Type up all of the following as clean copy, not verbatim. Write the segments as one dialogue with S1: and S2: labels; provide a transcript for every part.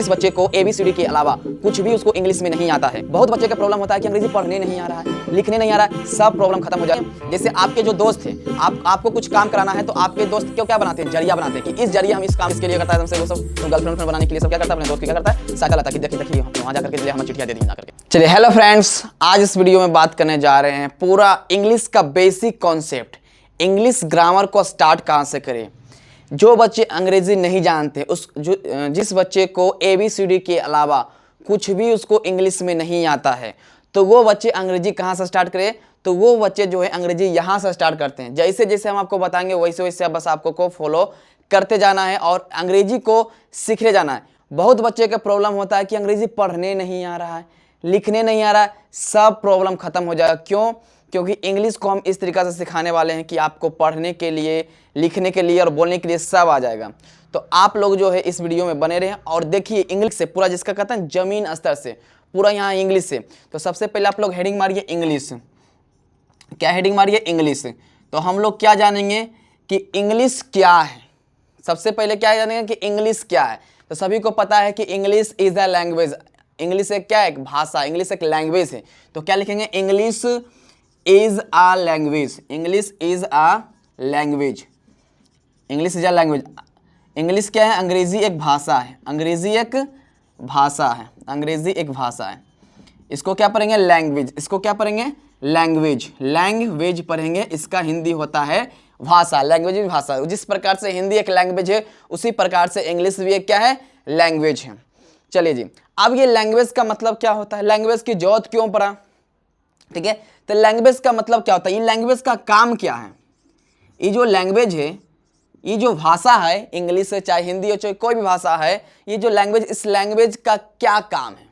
S1: इस बच्चे को ABCD के अलावा कुछ भी उसको इंग्लिश में नहीं आता है। बहुत बच्चे का प्रॉब्लम होता है कि अंग्रेजी पढ़ने नहीं आ रहा है, लिखने नहीं आ रहा है, सब प्रॉब्लम खत्म हो जाए। जैसे आपके जो दोस्त हैं, आपको कुछ काम कराना है तो आपके दोस्त क्यों क्या बनाते हैं, जरिया बनाते हैं कि इस जरिया हम इस काम इसके लिए करता है, हमसे वो सब तो गर्लफ्रेंड बनाने के लिए सब क्या करता है, अपने दोस्त की क्या करता है, साइकिल आता है कि देखिए वहाँ जाकर के हमें चिट्ठियाँ दे दी जाकर के। चलिए हेलो फ्रेंड्स, आज इस वीडियो में बात करने जा रहे हैं पूरा इंग्लिश का बेसिक कॉन्सेप्ट, इंग्लिश ग्रामर को स्टार्ट कहाँ से करें। जो बच्चे अंग्रेजी नहीं जानते जिस बच्चे को ABCD के अलावा कुछ भी उसको इंग्लिश में नहीं आता है तो वो बच्चे अंग्रेजी कहाँ से स्टार्ट करें। तो वो बच्चे जो है अंग्रेजी यहाँ से स्टार्ट करते हैं। जैसे जैसे हम आपको बताएंगे वैसे वैसे बस आपको को फॉलो करते जाना है और अंग्रेजी को सीखने जाना है। बहुत बच्चे का प्रॉब्लम होता है कि अंग्रेजी पढ़ने नहीं आ रहा है, लिखने नहीं आ रहा है, सब प्रॉब्लम खत्म हो जाएगा। क्यों? क्योंकि इंग्लिश को हम इस तरीक़ा से सिखाने वाले हैं कि आपको पढ़ने के लिए, लिखने के लिए और बोलने के लिए सब आ जाएगा। तो आप लोग जो है इस वीडियो में बने रहें और देखिए इंग्लिश से पूरा, जिसका कहते हैं जमीन स्तर से पूरा यहाँ इंग्लिश से। तो सबसे पहले आप लोग हेडिंग मारिए इंग्लिश। क्या हेडिंग मारिए? इंग्लिश। तो हम लोग क्या जानेंगे कि इंग्लिश क्या है। सबसे पहले क्या जानेंगे कि इंग्लिश क्या है। तो सभी को पता है कि English is a language. English एक क्या है? एक भाषा। इंग्लिश एक लैंग्वेज है। तो क्या लिखेंगे? English is a language. English is a language. English is a language. English क्या है? अंग्रेजी एक भाषा है। अंग्रेजी एक भाषा है। अंग्रेजी एक भाषा है। इसको क्या पढ़ेंगे? लैंग्वेज। इसको क्या पढ़ेंगे? लैंग्वेज। लैंग्वेज पढ़ेंगे। इसका हिंदी होता है भाषा। लैंग्वेज भी भाषा। जिस प्रकार से हिंदी एक लैंग्वेज है उसी प्रकार से इंग्लिश भी एक क्या है? लैंग्वेज है। चलिए जी, अब ये लैंग्वेज का मतलब क्या होता है? लैंग्वेज की जरूरत क्यों पड़ा? ठीक है, तो लैंग्वेज का मतलब क्या होता है? ये लैंग्वेज का काम क्या है? ये जो लैंग्वेज है, ये जो भाषा है, इंग्लिश है चाहे हिंदी हो चाहे कोई भी भाषा है, ये जो लैंग्वेज, इस लैंग्वेज का क्या काम है?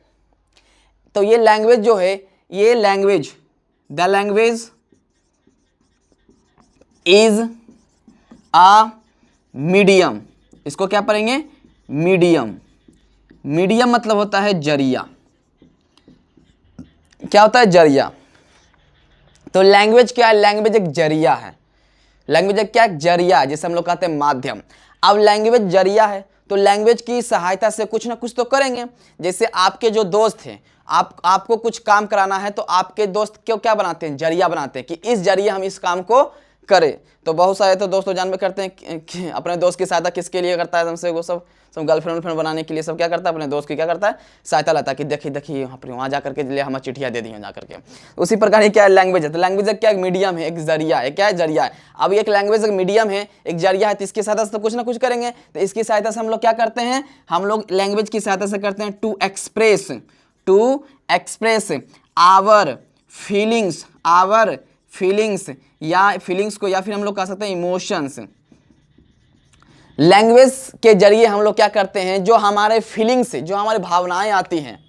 S1: तो ये लैंग्वेज जो है, ये language, the language is a medium. इसको क्या पढ़ेंगे? मीडियम। मीडियम मतलब होता है जरिया। क्या होता है? जरिया। तो लैंग्वेज क्या है? लैंग्वेज एक जरिया है। लैंग्वेज एक क्या? जरिया, जैसे हम लोग कहते हैं माध्यम। अब लैंग्वेज जरिया है तो लैंग्वेज की सहायता से कुछ ना कुछ तो करेंगे। जैसे आपके जो दोस्त हैं, आपको कुछ काम कराना है तो आपके दोस्त क्यों क्या बनाते हैं? जरिया बनाते हैं कि इस जरिए हम इस काम को करें। तो बहुत सारे तो दोस्तों जान में करते हैं कि अपने दोस्त की सहायता किसके लिए करता है? हमसे वो सब गर्लफ्रेंड बनाने के लिए सब क्या करता है? अपने दोस्त की क्या करता है? सहायता लेता है कि देखिए वहाँ जा करके लिए हमें चिट्ठियाँ दे दी हैं जा करके। उसी प्रकार ये क्या है? लैंग्वेज है। तो लैंग्वेज क्या? एक मीडियम है, एक जरिया है। क्या है? जरिया है। अब एक लैंग्वेज एक मीडियम है, एक जरिया है, तो इसकी सहायता से तो कुछ ना कुछ करेंगे। तो इसकी सहायता से हम लोग क्या करते हैं? हम लोग लैंग्वेज की सहायता से करते हैं टू एक्सप्रेस आवर फीलिंग्स या फीलिंग्स को, या फिर हम लोग कह सकते हैं इमोशंस। लैंग्वेज के जरिए हम लोग क्या करते हैं? जो हमारे फीलिंग्स, जो हमारी भावनाएं आती हैं,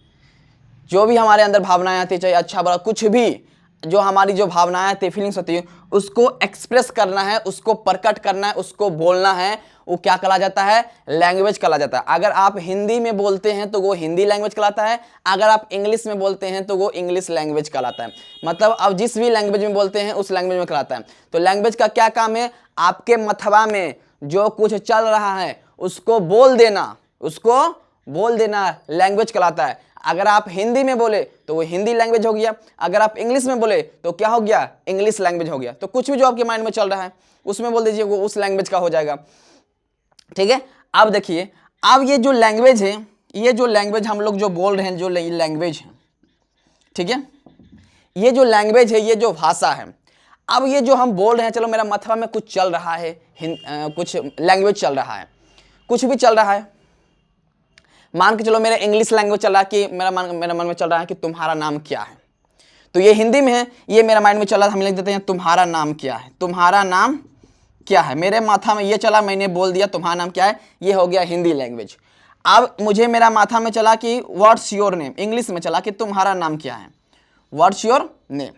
S1: जो भी हमारे अंदर भावनाएं आती है, चाहे अच्छा बुरा कुछ भी, जो हमारी जो भावनाएं आती है, फीलिंग्स होती है, उसको एक्सप्रेस करना है, उसको प्रकट करना है, उसको बोलना है, वो क्या कहा जाता है? लैंग्वेज कहा जाता है। अगर आप हिंदी में बोलते हैं तो वो हिंदी लैंग्वेज कहलाता है, अगर आप इंग्लिश में बोलते हैं तो वो इंग्लिश लैंग्वेज कहलाता है। मतलब आप जिस भी लैंग्वेज में बोलते हैं उस लैंग्वेज में कहलाता है। तो लैंग्वेज का क्या काम है? आपके मथवा में जो कुछ चल रहा है उसको बोल देना लैंग्वेज कहलाता है। अगर आप हिंदी में बोले तो वो हिंदी लैंग्वेज हो गया, अगर आप इंग्लिश में बोले तो क्या हो गया? इंग्लिश लैंग्वेज हो गया। तो कुछ भी जो आपके माइंड में चल रहा है उसमें बोल दीजिए, वो उस लैंग्वेज का हो जाएगा। ठीक है, अब देखिए, अब ये जो लैंग्वेज है, ये जो लैंग्वेज हम लोग जो बोल रहे हैं, जो लैंग्वेज है, ठीक है, ये जो लैंग्वेज है, ये जो भाषा है, अब ये जो हम बोल रहे हैं, चलो मेरा मथवा में कुछ चल रहा है, कुछ लैंग्वेज चल रहा है, कुछ भी चल रहा है, मान के चलो मेरा इंग्लिश लैंग्वेज चल रहा है कि मेरा मन में चल रहा है कि तुम्हारा नाम क्या है। तो ये हिंदी में है, ये मेरा माइंड में चल रहा है, हम लिख देते हैं तुम्हारा नाम क्या है। तुम्हारा नाम क्या है? मेरे माथा में ये चला, मैंने बोल दिया तुम्हारा नाम क्या है, ये हो गया हिंदी लैंग्वेज। अब मुझे मेरा माथा में चला कि व्हाट्स योर नेम, इंग्लिश में चला कि तुम्हारा नाम क्या है, व्हाट्स योर नेम।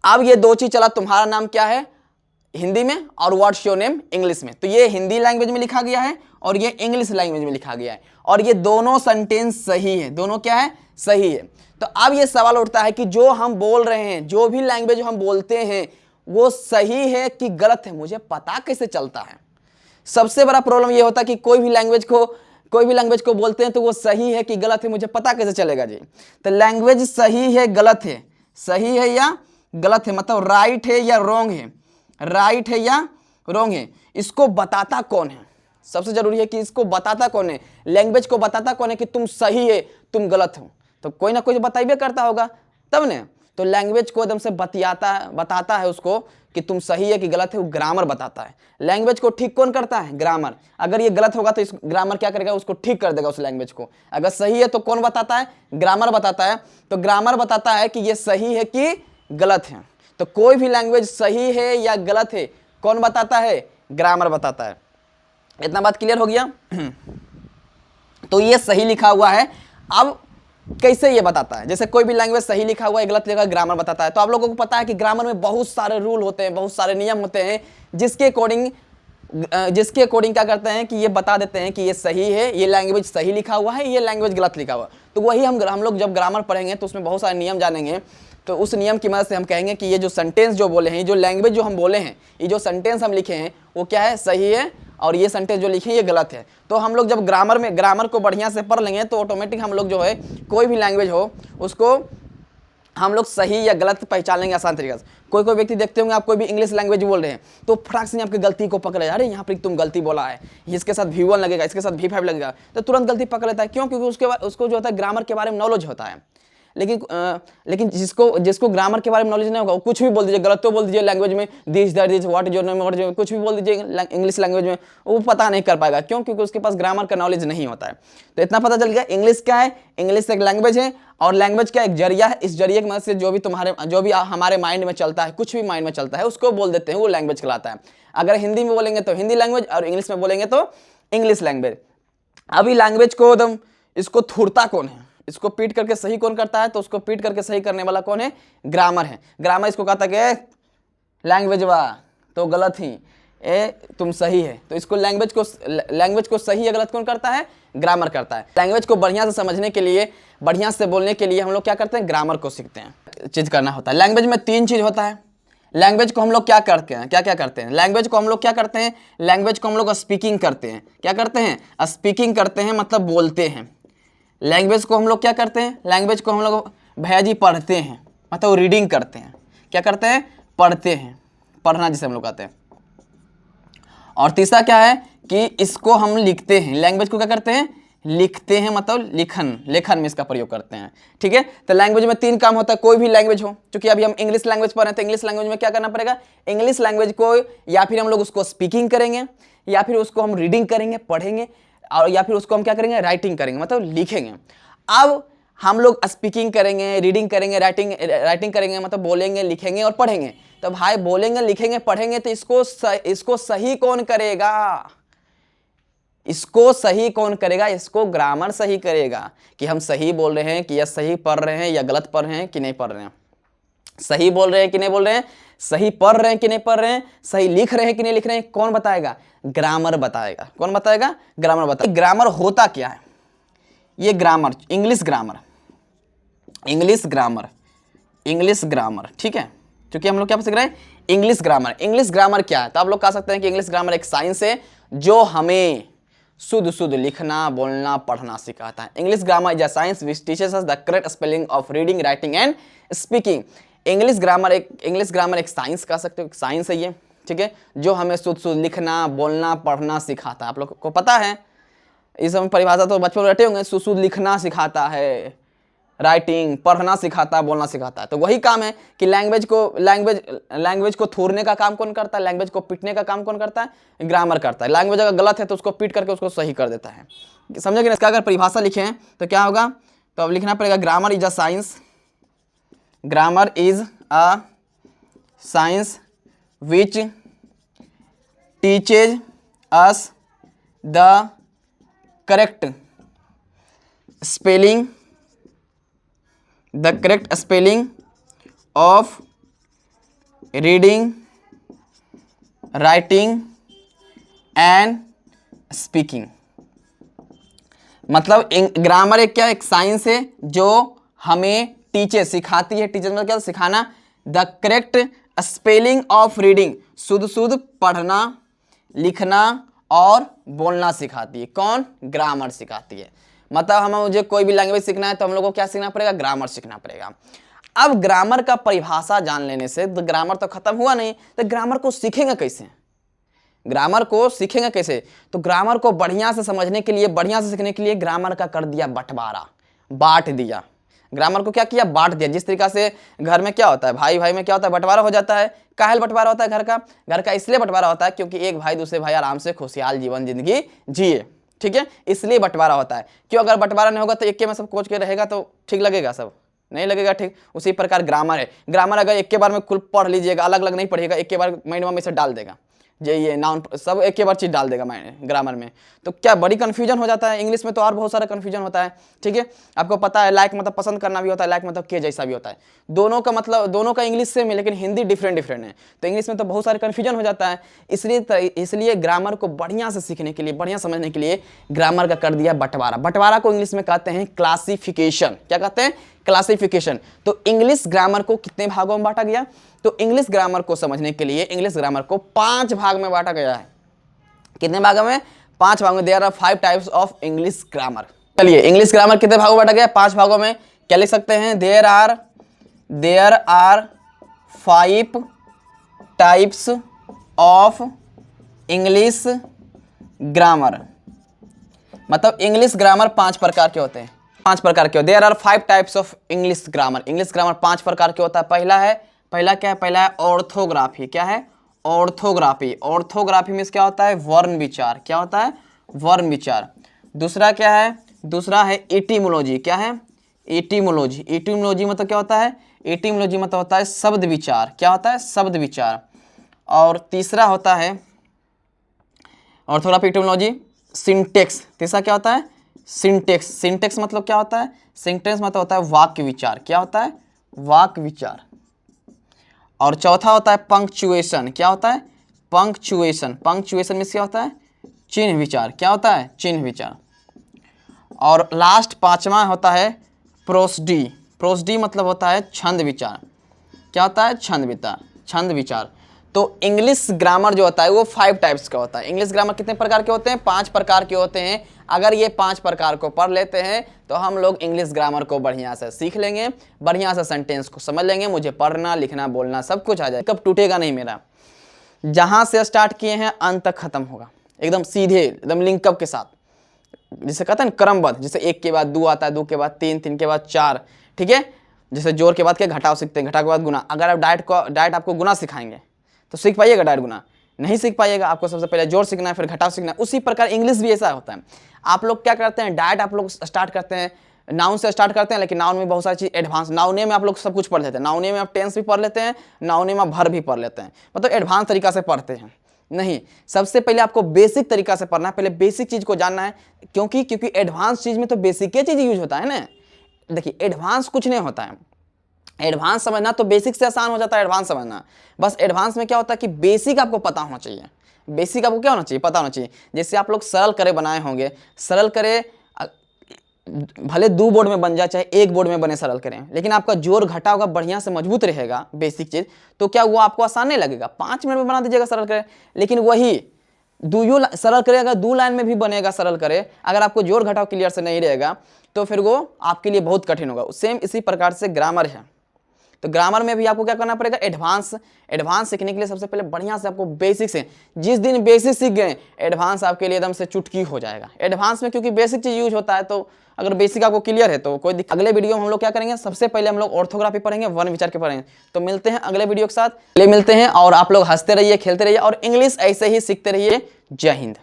S1: अब ये दो चीज चला, तुम्हारा नाम क्या है हिंदी में और व्हाट्स योर नेम इंग्लिश में। तो ये हिंदी लैंग्वेज में लिखा गया है और ये इंग्लिश लैंग्वेज में लिखा गया है, और ये दोनों सेंटेंस सही है। दोनों क्या है? सही है। तो अब ये सवाल उठता है कि जो हम बोल रहे हैं, जो भी लैंग्वेज हम बोलते हैं, वो सही है कि गलत है, मुझे पता कैसे चलता है? सबसे बड़ा प्रॉब्लम ये होता है कि कोई भी लैंग्वेज को कोई भी लैंग्वेज को बोलते हैं तो वो सही है कि गलत है मुझे पता कैसे चलेगा जी? तो लैंग्वेज सही है गलत है, सही है या गलत है, मतलब राइट है या रॉन्ग है, राइट है या रॉन्ग है, इसको बताता कौन है? सबसे जरूरी है कि इसको बताता कौन है, लैंग्वेज को बताता कौन है कि तुम सही है तुम गलत हो? तो कोई ना कोई तो बताइए करता होगा तब ने। तो लैंग्वेज को एकदम से बताता है उसको कि तुम सही है कि गलत है, वो ग्रामर बताता है। लैंग्वेज को ठीक कौन करता है? ग्रामर। अगर ये गलत होगा तो इस ग्रामर क्या करेगा? उसको ठीक कर देगा उस लैंग्वेज को। अगर सही है तो कौन बताता है? ग्रामर बताता है। तो ग्रामर बताता है कि ये सही है कि गलत है। तो कोई भी लैंग्वेज सही है या गलत है कौन बताता है? ग्रामर बताता है। इतना बात क्लियर हो गया? तो ये सही लिखा हुआ है। अब कैसे ये बताता है? जैसे कोई भी लैंग्वेज सही लिखा हुआ है गलत लिखा है, ग्रामर बताता है। तो आप लोगों को पता है कि ग्रामर में बहुत सारे रूल होते हैं, बहुत सारे नियम होते हैं, जिसके अकॉर्डिंग क्या करते हैं कि ये बता देते हैं कि ये सही है, ये लैंग्वेज सही लिखा हुआ है, ये लैंग्वेज गलत लिखा हुआ है। तो वही हम लोग जब ग्रामर पढ़ेंगे तो उसमें बहुत सारे नियम जानेंगे। तो उस नियम की मदद से हम कहेंगे कि ये जो सेंटेंस जो बोले हैं, जो लैंग्वेज जो हम बोले हैं, ये जो सेंटेंस हम लिखे हैं वो क्या है? सही है, और ये सेंटेंस जो लिखे हैं ये गलत है। तो हम लोग जब ग्रामर को बढ़िया से पढ़ लेंगे तो ऑटोमेटिक हम लोग जो है कोई भी लैंग्वेज हो उसको हम लोग सही या गलत पहचान लेंगे आसान तरीके से। कोई व्यक्ति देखते होंगे आप कोई भी इंग्लिश लैंग्वेज बोल रहे हैं तो फटाक से आपकी गलती को पकड़ लेगा, अरे यहाँ पर तुम गलती बोला है, इसके साथ V1 लगेगा, इसके साथ V5 लगेगा, तो तुरंत गलती पकड़ लेता है। क्यों? क्योंकि उसको जो होता है ग्रामर के बारे में नॉलेज होता है। लेकिन जिसको ग्रामर के बारे में नॉलेज नहीं होगा वो कुछ भी बोल दीजिए, गलत तो बोल दीजिए लैंग्वेज में, this that this what is your name, कुछ भी बोल दीजिए इंग्लिश लैंग्वेज में, वो पता नहीं कर पाएगा। क्यों? क्योंकि उसके पास ग्रामर का नॉलेज नहीं होता है। तो इतना पता चल गया इंग्लिश क्या है। इंग्लिश एक लैंग्वेज है, और लैंग्वेज का एक जरिया है। इस जरिए की मदद से जो भी हमारे माइंड में चलता है, कुछ भी माइंड में चलता है उसको बोल देते हैं, वो लैंग्वेज कहलाता है। अगर हिंदी में बोलेंगे तो हिंदी लैंग्वेज, और इंग्लिश में बोलेंगे तो इंग्लिश लैंग्वेज। अभी लैंग्वेज को एकदम इसको थोड़ता कौन है? इसको पीट करके सही कौन करता है? तो उसको पीट करके सही करने वाला कौन है? ग्रामर है। ग्रामर इसको कहता है कि लैंग्वेज वाह तो गलत ही, तुम सही है। तो इसको लैंग्वेज को सही या गलत कौन करता है? ग्रामर करता है। लैंग्वेज को बढ़िया से समझने के लिए, बढ़िया से बोलने के लिए हम लोग क्या करते हैं? ग्रामर को सीखते हैं, चीज करना होता है। लैंग्वेज में 3 चीज होता है। लैंग्वेज को हम लोग क्या करते हैं? क्या करते हैं? लैंग्वेज को हम लोग क्या करते हैं? लैंग्वेज को हम लोग स्पीकिंग करते हैं। क्या करते हैं? स्पीकिंग करते हैं, मतलब बोलते हैं। लैंग्वेज को हम लोग क्या करते हैं? लैंग्वेज को हम लोग भैया जी पढ़ते हैं, मतलब रीडिंग करते हैं। क्या करते हैं? पढ़ते हैं, पढ़ना जिसे हम लोग कहते हैं। और तीसरा क्या है कि इसको हम लिखते हैं। लैंग्वेज को क्या करते हैं? लिखते हैं, मतलब लेखन में इसका प्रयोग करते हैं। ठीक है? तो लैंग्वेज में 3 काम होता है, कोई भी लैंग्वेज हो। क्योंकि अभी हम इंग्लिश लैंग्वेज पढ़ रहे हैं तो इंग्लिश लैंग्वेज में क्या करना पड़ेगा? इंग्लिश लैंग्वेज को या फिर हम लोग उसको स्पीकिंग करेंगे, या फिर उसको हम रीडिंग करेंगे, पढ़ेंगे, और या फिर उसको हम क्या करेंगे? राइटिंग करेंगे, मतलब लिखेंगे। अब हम लोग स्पीकिंग करेंगे, रीडिंग करेंगे, राइटिंग करेंगे, मतलब बोलेंगे, लिखेंगे और पढ़ेंगे। तो भाई बोलेंगे, लिखेंगे, पढ़ेंगे, तो इसको सही कौन करेगा? इसको सही कौन करेगा? इसको ग्रामर सही करेगा कि हम सही बोल रहे हैं कि या सही पढ़ रहे हैं या गलत पढ़ रहे हैं कि नहीं पढ़ रहे हैं, सही बोल रहे हैं कि नहीं बोल रहे हैं, सही पढ़ रहे हैं कि नहीं पढ़ रहे हैं, सही लिख रहे हैं कि नहीं लिख रहे हैं। कौन बताएगा? ग्रामर बताएगा। कौन बताएगा? ग्रामर बताएगा। ग्रामर होता क्या है? ये ग्रामर, इंग्लिश ग्रामर, ठीक है? क्योंकि हम लोग क्या सीख रहे हैं? इंग्लिश ग्रामर क्या है? तो आप लोग कह सकते हैं कि इंग्लिश ग्रामर एक साइंस है जो हमें शुद्ध लिखना, बोलना, पढ़ना सिखाता है। English grammar is a science which teaches us the correct spelling of reading, writing and speaking. English grammar एक साइंस कह सकते हो, साइंस है ये, ठीक है? जो हमें शुद्ध लिखना, बोलना, पढ़ना सिखाता है। आप लोग को पता है इस समय परिभाषा तो बचपन में रटे होंगे, शुद्ध लिखना सिखाता है, राइटिंग, पढ़ना सिखाता है, बोलना सिखाता है। तो वही काम है कि लैंग्वेज को थोड़ने का काम कौन करता है? लैंग्वेज को पीटने का काम कौन करता है? ग्रामर करता है। लैंग्वेज अगर गलत है तो उसको पीट करके उसको सही कर देता है। समझे कि इसका अगर परिभाषा लिखे हैं तो क्या होगा? तो अब लिखना पड़ेगा grammar is a science which teaches us the correct spelling of reading, writing and speaking. मतलब ग्रामर एक साइंस है जो हमें सिखाती है। टीचर मतलब क्या? सिखाना। The correct spelling of reading, शुद्ध पढ़ना, लिखना और बोलना सिखाती है। कौन? ग्रामर सिखाती है। मतलब हमें मुझे कोई भी लैंग्वेज सीखना है तो हम लोग को क्या सीखना पड़ेगा? ग्रामर सीखना पड़ेगा। अब ग्रामर का परिभाषा जान लेने से तो ग्रामर तो खत्म हुआ नहीं, तो ग्रामर को सीखेंगे कैसे? ग्रामर को सीखेंगे कैसे? तो ग्रामर को बढ़िया से समझने के लिए, बढ़िया से सीखने के लिए ग्रामर का कर दिया बंटवारा, बांट दिया। ग्रामर को क्या किया? बांट दिया। जिस तरीका से घर में क्या होता है, भाई भाई में क्या होता है? बंटवारा हो जाता है। काहे बंटवारा होता है घर का? घर का इसलिए बंटवारा होता है क्योंकि एक भाई दूसरे भाई आराम से खुशहाल जीवन जिंदगी जिए, ठीक है, इसलिए बंटवारा होता है। क्यों? अगर बंटवारा नहीं होगा तो एक में सब कोच के रहेगा तो ठीक लगेगा? सब नहीं लगेगा ठीक। उसी प्रकार ग्रामर है। ग्रामर अगर एक के बार में कुल पढ़ लीजिएगा, अलग अलग नहीं पढ़िएगा, एक के बार मिनिमम में से डाल देगा, ये नाउन सब एक के बार चीज डाल देगा ग्रामर में, तो क्या बड़ी कंफ्यूजन हो जाता है। इंग्लिश में तो और बहुत सारा कंफ्यूजन होता है, ठीक है। आपको पता है लाइक मतलब पसंद करना भी होता है, लाइक मतलब के जैसा भी होता है। दोनों का मतलब, दोनों का इंग्लिश सेम है लेकिन हिंदी डिफरेंट है, तो इंग्लिश में तो बहुत सारे कंफ्यूजन हो जाता है। इसलिए ग्रामर को बढ़िया से सीखने के लिए, बढ़िया समझने के लिए ग्रामर का कर दिया बंटवारा। बंटवारा को इंग्लिश में कहते हैं क्लासिफिकेशन। क्या कहते हैं? क्लासिफिकेशन। तो इंग्लिश ग्रामर को कितने भागों में बांटा गया? तो इंग्लिश ग्रामर को समझने के लिए इंग्लिश ग्रामर को 5 भाग में बांटा गया है। कितने भागों में? 5 भागों में। There are 5 types of English grammar. चलिए, इंग्लिश ग्रामर कितने भागों में बांटा गया? 5 भागों में। क्या लिख सकते हैं? There are 5 types of English grammar. मतलब इंग्लिश ग्रामर 5 प्रकार के होते हैं। 5 प्रकार के। There are 5 types of English grammar. English grammar 5 प्रकार के होता है। पहला क्या है? पहला है ऑर्थोग्राफी। क्या है? ऑर्थोग्राफी। ऑर्थोग्राफी में क्या होता है? वर्ण विचार। क्या होता है? वर्ण विचार। दूसरा क्या है? दूसरा है एटिमोलॉजी। क्या है? एटिमोलॉजी। एटिमोलॉजी मतलब क्या होता है? एटिमोलॉजी मतलब होता है शब्द विचार। क्या होता है? शब्द विचार। और तीसरा होता है ऑर्थोग्राफी, एटिमोलॉजी, सिंटेक्स। तीसरा क्या होता है? सिंटेक्स। सिंटेक्स मतलब क्या होता है? सिंटेक्स मतलब होता है वाक्य विचार। क्या होता है? वाक्य विचार। और चौथा होता है पंक्चुएशन। क्या होता है? पंक्चुएशन। पंक्चुएशन में क्या होता है? चिन्ह विचार। क्या होता है? चिन्ह विचार। और लास्ट 5वां होता है प्रोसडी। प्रोसडी मतलब होता है छंद विचार। क्या होता है? छंद विचार। छंद विचार। तो इंग्लिश ग्रामर जो होता है वो 5 टाइप्स का होता है। इंग्लिश ग्रामर कितने प्रकार के होते हैं? 5 प्रकार के होते हैं। अगर ये 5 प्रकार को पढ़ लेते हैं तो हम लोग इंग्लिश ग्रामर को बढ़िया से सीख लेंगे, बढ़िया से सेंटेंस को समझ लेंगे, मुझे पढ़ना लिखना बोलना सब कुछ आ जाए। कब टूटेगा नहीं मेरा। जहां से स्टार्ट किए हैं अंत तक खत्म होगा, एकदम सीधे, एकदम लिंकअप के साथ। जिसे कहते हैं क्रमबद्ध, जैसे 1 के बाद 2 आता है, 2 के बाद 3, 3 के बाद 4, ठीक है। जैसे जोड़ के बाद क्या? घटाव सीखते हैं, घटाव के बाद गुना। अगर आप डायरेक्ट आपको गुना सिखाएंगे तो सीख पाइएगा? डायरेक्ट गुना नहीं सीख पाइएगा। आपको सबसे पहले जोड़ सीखना है, फिर घटाव सीखना है। उसी प्रकार इंग्लिश भी ऐसा होता है। आप लोग क्या करते हैं? डायरेक्ट आप लोग स्टार्ट करते हैं, नाउन से स्टार्ट करते हैं, लेकिन नाउन में बहुत सारी चीज एडवांस। नाउने में आप लोग सब कुछ पढ़ लेते हैं। नाउने में आप टेंस भी पढ़ लेते हैं, नाउने में भर भी पढ़ लेते हैं, मतलब एडवांस तरीका से पढ़ते हैं। नहीं, सबसे पहले आपको बेसिक तरीका से पढ़ना है। पहले बेसिक चीज को जानना है, क्योंकि एडवांस चीज में तो बेसिक के चीज यूज होता है ना। देखिए, एडवांस कुछ नहीं होता है। एडवांस समझना तो बेसिक से आसान हो जाता है। एडवांस समझना, बस एडवांस में क्या होता है कि बेसिक आपको पता होना चाहिए। बेसिक आपको क्या होना चाहिए? पता होना चाहिए। जैसे आप लोग सरल करे बनाए होंगे, सरल करे भले 2 बोर्ड में बन जाए चाहे 1 बोर्ड में बने, सरल करें, लेकिन आपका जोड़ घटाव का बढ़िया से मजबूत रहेगा बेसिक चीज, तो क्या वो आपको आसान नहीं लगेगा? 5 मिनट में बना दीजिएगा सरल करे। लेकिन वही सरल करे अगर 2 लाइन में भी बनेगा सरल करे, अगर आपको जोड़ घटाव क्लियर से नहीं रहेगा तो फिर वो आपके लिए बहुत कठिन होगा। सेम इसी प्रकार से ग्रामर है। तो ग्रामर में भी आपको क्या करना पड़ेगा? एडवांस सीखने के लिए सबसे पहले बढ़िया से आपको बेसिक से, जिस दिन बेसिक सीख गए एडवांस आपके लिए एकदम से चुटकी हो जाएगा। एडवांस में क्योंकि बेसिक चीज यूज होता है, तो अगर बेसिक आपको क्लियर है तो कोई दिक्कत। अगले वीडियो में हम लोग क्या करेंगे? सबसे पहले हम लोग ऑर्थोग्राफी पढ़ेंगे, वर्ण विचार के पढ़ेंगे। तो मिलते हैं अगले वीडियो के साथ, मिलते हैं। और आप लोग हंसते रहिए, खेलते रहिए और इंग्लिश ऐसे ही सीखते रहिए। जय हिंद।